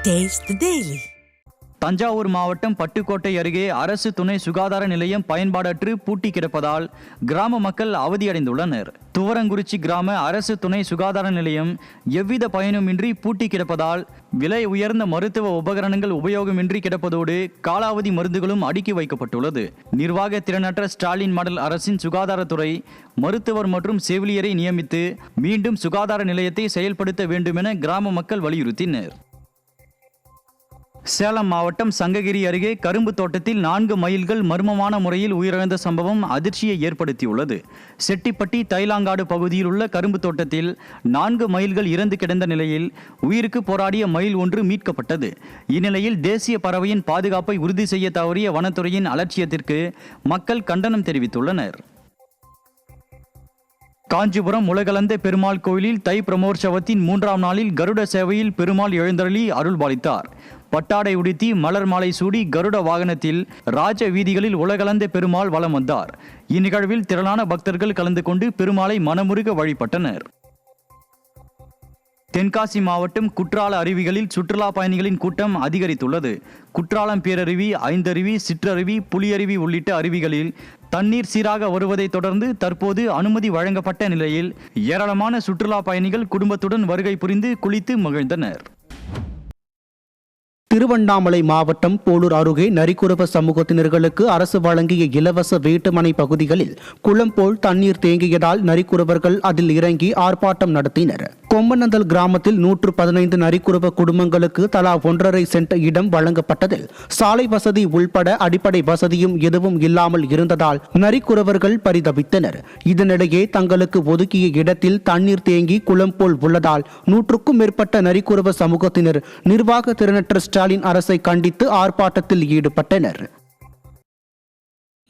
Taste the Daily. Thanjavur மாவட்டம் பட்டுக்கோட்டை அருகே அரசு துணை சுகாதார நிலையம் பயன்பாடற்று பூட்டி கிடப்பதால் கிராம மக்கள் அவதியடைந்துள்ளனர். துவரங்குறிச்சி கிராம அரசு துணை சுகாதார நிலையம் எவ்வித பயனுமின்றி பூட்டி கிடப்பதால் விலை உயர்ந்த மருத்துவ உபகரணங்கள் உபயோகமின்றி கிடப்பதோடு காலாவதி மருந்துகளும் அடுக்கி வைக்கப்பட்டுள்ளது. நிர்வாக திறனற்ற ஸ்டாலின் மாடல் அரசின் சுகாதாரத்துறை மருத்துவர் மற்றும் செவிலியரை நியமித்து மீண்டும் சுகாதார நிலையத்தை செயல்படுத்த வேண்டும் என கிராம மக்கள் வலியுறுத்தினர். சேலம் மாவட்டம் சங்ககிரி அருகே கரும்பு தோட்டத்தில் 4 மயில்கள் மர்மமான முறையில் உயிரிழந்த சம்பவம் அதிர்ச்சியை ஏற்படுத்தியுள்ளது. செட்டிப்பட்டி தைலாங்காடு பகுதியில் உள்ள கரும்பு தோட்டத்தில் 4 மயில்கள் இறந்து கிடந்த நிலையில் உயிருக்கு போராடிய மயில் ஒன்று மீட்கப்பட்டது. இந்நிலையில் தேசிய பறவையின் பாதுகாப்பை உறுதி செய்ய தவறிய வனத்துறையின் அலட்சியத்திற்கு மக்கள் கண்டனம் தெரிவித்துள்ளனர். காஞ்சிபுரம் உலகளந்த பெருமாள் கோயிலில் தை பிரமோற்சவத்தின் 3ஆம் நாளில் கருட சேவையில் பெருமாள் எழுந்தருளி அருள்பாலித்தார். பட்டாடை உடுத்தி மலர் மாலை சூடி கருட வாகனத்தில் ராஜ வீதிகளில் உலகளந்த பெருமாள் வலம் வந்தார். இந்நிகழ்வில் திரளான பக்தர்கள் கலந்து கொண்டு பெருமாளை மனமுருக வழிபட்டனர். தென்காசி மாவட்டம் குற்றால அருவிகளில் சுற்றுலா பயணிகளின் கூட்டம் அதிகரித்துள்ளது. குற்றாலம் பேரருவி, ஐந்தருவி, சிற்றருவி, புலியருவி உள்ளிட்ட அருவிகளில் தண்ணீர் சீராக வருவதை தொடர்ந்து தற்போது அனுமதி வழங்கப்பட்ட நிலையில் ஏராளமான சுற்றுலா பயணிகள் குடும்பத்துடன் வருகை புரிந்து குளித்து மகிழ்ந்தனர். திருவண்ணாமலை மாவட்டம் போலூர் அருகே நரிக்குறவ சமூகத்தினர்களுக்கு அரசு வழங்கிய இலவச வீட்டுமனை பகுதிகளில் குளம் போல் தண்ணீர் தேங்கியதால் நரிக்குறவர்கள் அதில் இறங்கி ஆர்ப்பாட்டம் நடத்தினர். கொம்பனந்தல் கிராமத்தில் 115 நரிக்குறவ குடும்பங்களுக்கு தலா 1.5 சென்ட் இடம் வழங்கப்பட்டதில் சாலை வசதி உள்பட அடிப்படை வசதியும் எதுவும் இல்லாமல் இருந்ததால் நரிக்குறவர்கள் பரிதவித்தனர். இதனிடையே தங்களுக்கு ஒதுக்கிய இடத்தில் தண்ணீர் தேங்கி குளம் போல் உள்ளதால் 100க்கும் மேற்பட்ட நரிக்குறவ சமூகத்தினர் நிர்வாக திறனற்ற ஸ்டாலின் அரசை கண்டித்து ஆர்ப்பாட்டத்தில் ஈடுபட்டனர்.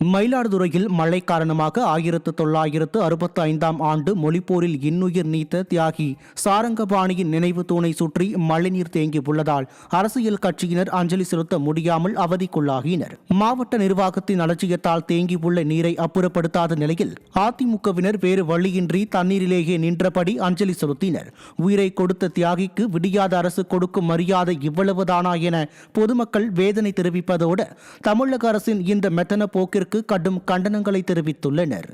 மயிலாடுதுறையில் மழை காரணமாக 1965ஆம் ஆண்டு மொழிப்போரில் இன்னுயிர் நீத்த தியாகி சாரங்கபாணியின் நினைவு தூணை சுற்றி மழைநீர் தேங்கி உள்ளதால் அரசியல் கட்சியினர் அஞ்சலி செலுத்த முடியாமல் அவதிக்குள்ளாகினர். மாவட்ட நிர்வாகத்தின் அலட்சியத்தால் தேங்கியுள்ள நீரை அப்புறப்படுத்தாத நிலையில் அதிமுகவினர் வேறு வழியின்றி தண்ணீரிலேயே நின்றபடி அஞ்சலி செலுத்தினர். உயிரை கொடுத்த தியாகிக்கு விடியாத அரசு கொடுக்கும் மரியாதை இவ்வளவுதானா என பொதுமக்கள் வேதனை தெரிவிப்பதோடு தமிழக அரசின் இந்த மெத்தன போக்கிற்கு கடும் கண்டனங்களை தெரிவித்துள்ளனர்.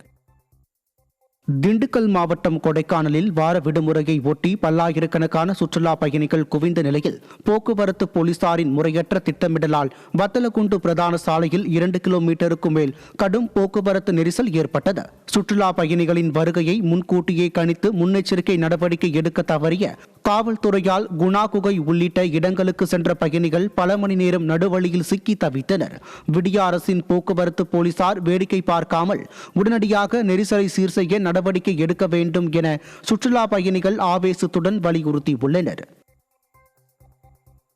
திண்டுக்கல் மாவட்டம் கொடைக்கானலில் வார விடுமுறையை ஒட்டி பல்லாயிரக்கணக்கான சுற்றுலா பயணிகள் குவிந்த நிலையில் போக்குவரத்து போலீசாரின் முறையற்ற திட்டமிடலால் வத்தலகுண்டு பிரதான சாலையில் 2 கிலோமீட்டருக்கு மேல் கடும் போக்குவரத்து நெரிசல் ஏற்பட்டது. சுற்றுலா பயணிகளின் வருகையை முன்கூட்டியே கணித்து முன்னெச்சரிக்கை நடவடிக்கை எடுக்க தவறிய காவல்துறையால் குணா குகை உள்ளிட்ட இடங்களுக்கு சென்ற பயணிகள் பல மணி நேரம் நடுவழியில் சிக்கி தவித்தனர். விடிய அரசின் போக்குவரத்து போலீசார் வேடிக்கை பார்க்காமல் உடனடியாக நெரிசலை சீர் செய்ய நடவடிக்கை எடுக்க வேண்டும் என சுற்றுலா பயணிகள் ஆவேசத்துடன் வலியுறுத்தியுள்ளனர்.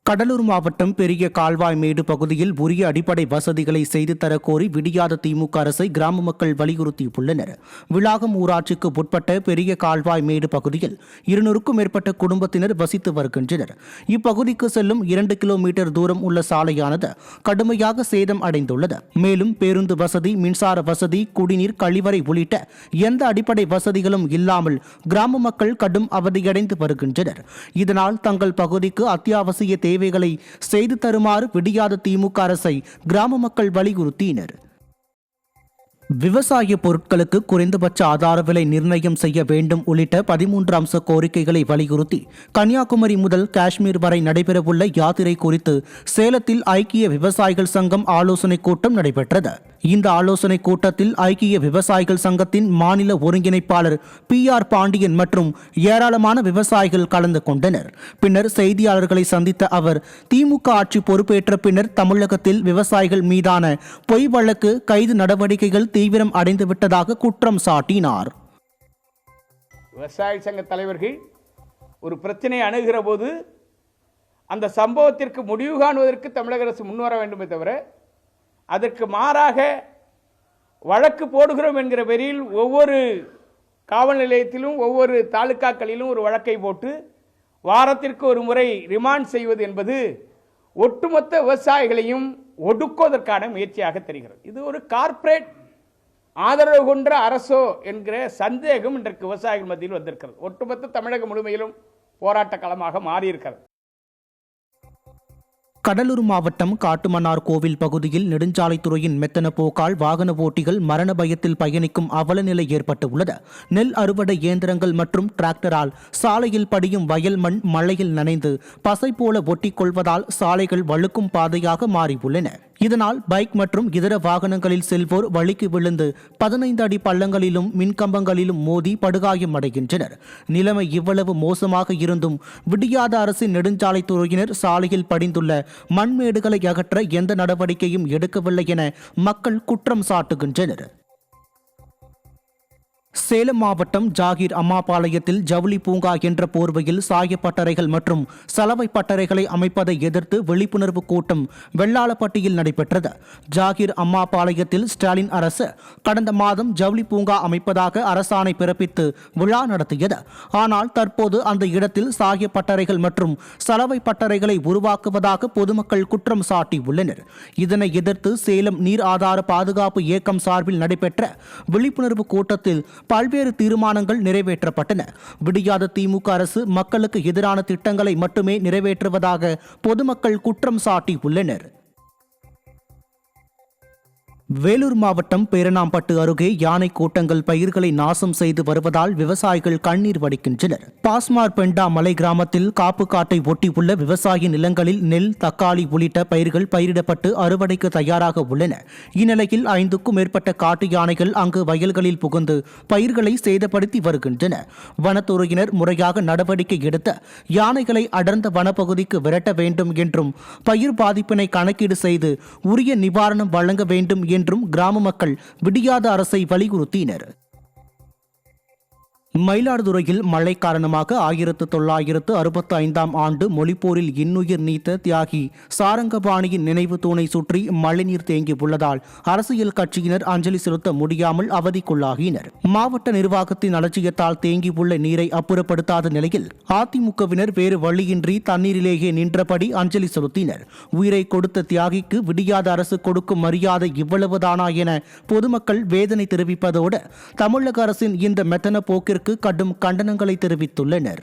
கடலூர் மாவட்டம் பெரிய கால்வாய் மேடு பகுதியில் உரிய அடிப்படை வசதிகளை செய்து தரக்கோரி விடியாத திமுக அரசை கிராம மக்கள் வலியுறுத்தியுள்ளனர். விளாகம் ஊராட்சிக்கு உட்பட்ட பெரிய கால்வாய் மேடு பகுதியில் 200க்கும் மேற்பட்ட குடும்பத்தினர் வசித்து வருகின்றனர். இப்பகுதிக்கு செல்லும் 2 கிலோமீட்டர் தூரம் உள்ள சாலையானது கடுமையாக சேதம் அடைந்துள்ளது. மேலும் பேருந்து வசதி, மின்சார வசதி, குடிநீர், கழிவறை உள்ளிட்ட எந்த அடிப்படை வசதிகளும் இல்லாமல் கிராம மக்கள் கடும் அவதியடைந்து வருகின்றனர். இதனால் தங்கள் பகுதிக்கு அத்தியாவசிய தேவைகளை செய்து தருமாறு விடியாத திமுக அரசை கிராம மக்கள் வலியுறுத்தினர். விவசாய பொருட்களுக்கு குறைந்தபட்ச ஆதார விலை நிர்ணயம் செய்ய வேண்டும் உள்ளிட்ட 13 அம்ச கோரிக்கைகளை வலியுறுத்தி கன்னியாகுமரி முதல் காஷ்மீர் வரை நடைபெறவுள்ள யாத்திரை குறித்து சேலத்தில் ஐக்கிய விவசாயிகள் சங்கம் ஆலோசனை கூட்டம் நடைபெற்றது. இந்த ஆலோசனை கூட்டத்தில் ஐக்கிய விவசாயிகள் சங்கத்தின் மாநில ஒருங்கிணைப்பாளர் PR பாண்டியன் மற்றும் ஏராளமான விவசாயிகள் கலந்து கொண்டனர். பின்னர் செய்தியாளர்களை சந்தித்த அவர் திமுக ஆட்சி பொறுப்பேற்ற பின்னர் தமிழகத்தில் விவசாயிகள் மீதான பொய் வழக்கு, கைது நடவடிக்கைகள் தீவிரம் அடைந்துவிட்டதாக குற்றம் சாட்டினார். விவசாய சங்க தலைவர்கள் ஒரு பிரச்சனையை அணுகிற போது அந்த சம்பவத்திற்கு முடிவு காணுவதற்கு தமிழக அரசு முன்வர வேண்டுமே தவிர அதற்கு மாறாக வழக்கு போடுகிறோம் என்கிற பெயரில் ஒவ்வொரு காவல் நிலையத்திலும் ஒவ்வொரு தாலுக்காக்களிலும் ஒரு வழக்கை போட்டு வாரத்திற்கு ஒரு முறை ரிமாண்ட் செய்வது என்பது ஒட்டுமொத்த விவசாயிகளையும் ஒடுக்குவதற்கான முயற்சியாக தெரிகிறது. இது ஒரு கார்ப்பரேட் ஆதரவு கொன்ற அரசோ என்கிற சந்தேகம் இன்றைக்கு விவசாயிகள் மத்தியில் வந்திருக்கிறது. ஒட்டுமொத்த தமிழகம் முழுமையிலும் போராட்ட களமாக மாறியிருக்கிறது. கடலூர் மாவட்டம் காட்டுமன்னார் கோவில் பகுதியில் நெடுஞ்சாலைத்துறையின் மெத்தன போக்கால் வாகன ஓட்டிகள் மரண பயத்தில் பயணிக்கும் அவலநிலை ஏற்பட்டுள்ளது. நெல் அறுவடை இயந்திரங்கள் மற்றும் டிராக்டரால் சாலையில் படியும் வயல் மண் மழையில் நனைந்து பசை போல ஒட்டிக் கொள்வதால் சாலைகள் வழுக்கும் பாதையாக மாறியுள்ளன. இதனால் பைக் மற்றும் இதர வாகனங்களில் செல்வோர் வழிக்கு விழுந்து 15 அடி பள்ளங்களிலும் மின்கம்பங்களிலும் மோதி படுகாயம் அடைகின்றனர். நிலைமை இவ்வளவு மோசமாக இருந்தும் விடியாத அரசின் நெடுஞ்சாலைத்துறையினர் சாலையில் படிந்துள்ள மண்மேடுகளை அகற்ற எந்த நடவடிக்கையும் எடுக்கவில்லை என மக்கள் குற்றம் சாட்டுகின்றனர். சேலம் மாவட்டம் ஜாகீர் அம்மாபாளையத்தில் ஜவுளி பூங்கா என்ற போர்வையில் சாயப்பட்டறைகள் மற்றும் சலவை பட்டறைகளை அமைப்பதை எதிர்த்து விழிப்புணர்வு கூட்டம் வெள்ளாளப்பட்டியில் நடைபெற்றது. ஜாகீர் அம்மாபாளையத்தில் ஸ்டாலின் அரசு கடந்த மாதம் ஜவுளி பூங்கா அமைப்பதாக அரசாணை பிறப்பித்து விழா நடத்தியது. ஆனால் தற்போது அந்த இடத்தில் சாயப்பட்டறைகள் மற்றும் சலவை பட்டறைகளை உருவாக்குவதாக பொதுமக்கள் குற்றம் சாட்டியுள்ளனர். இதனை எதிர்த்து சேலம் நீர் ஆதார பாதுகாப்பு இயக்கம் சார்பில் நடைபெற்ற விழிப்புணர்வு கூட்டத்தில் பல்வேறு தீர்மானங்கள் நிறைவேற்றப்பட்டன. விடியாத திமுக அரசு மக்களுக்கு எதிரான திட்டங்களை மட்டுமே நிறைவேற்றுவதாக பொதுமக்கள் குற்றம் சாட்டியுள்ளனர். வேலூர் மாவட்டம் பேரணாம்பட்டு அருகே யானை கூட்டங்கள் பயிர்களை நாசம் செய்து வருவதால் விவசாயிகள் கண்ணீர் வடிக்கின்றனர். பாஸ்மார் பெண்டா மலை கிராமத்தில் காப்பு காட்டை ஒட்டியுள்ள விவசாய நிலங்களில் நெல், தக்காளி உள்ளிட்ட பயிர்கள் பயிரிடப்பட்டு அறுவடைக்கு தயாராக உள்ளன. இந்நிலையில் 5க்கும் மேற்பட்ட காட்டு யானைகள் அங்கு வயல்களில் புகுந்து பயிர்களை சேதப்படுத்தி வருகின்றன. வனத்துறையினர் முறையாக நடவடிக்கை எடுத்து யானைகளை அடர்ந்த வனப்பகுதிக்கு விரட்ட வேண்டும் என்றும் பயிர் பாதிப்பினை கணக்கீடு செய்து உரிய நிவாரணம் வழங்க வேண்டும் என்றும் கிராம மக்கள் விடியாத அரசை வலியுறுத்தினர். மயிலாடுதுறையில் மழை காரணமாக 1965ஆம் ஆண்டு மொழிப்போரில் இன்னுயிர் நீத்த தியாகி சாரங்கபாணியின் நினைவு தூணை சுற்றி மழைநீர் தேங்கியுள்ளதால் அரசியல் கட்சியினர் அஞ்சலி செலுத்த முடியாமல் அவதிக்குள்ளாகினர். மாவட்ட நிர்வாகத்தின் அலட்சியத்தால் தேங்கியுள்ள நீரை அப்புறப்படுத்தாத நிலையில் அதிமுகவினர் வேறு வழியின்றி தண்ணீரிலேயே நின்றபடி அஞ்சலி செலுத்தினர். உயிரை கொடுத்த தியாகிக்கு விடியாத அரசு கொடுக்கும் மரியாதை இவ்வளவுதானா என பொதுமக்கள் வேதனை தெரிவிப்பதோடு தமிழக அரசின் இந்த மெத்தன போக்கிற்கு கடும் கண்டனங்களை தெரிவித்துள்ளனர்.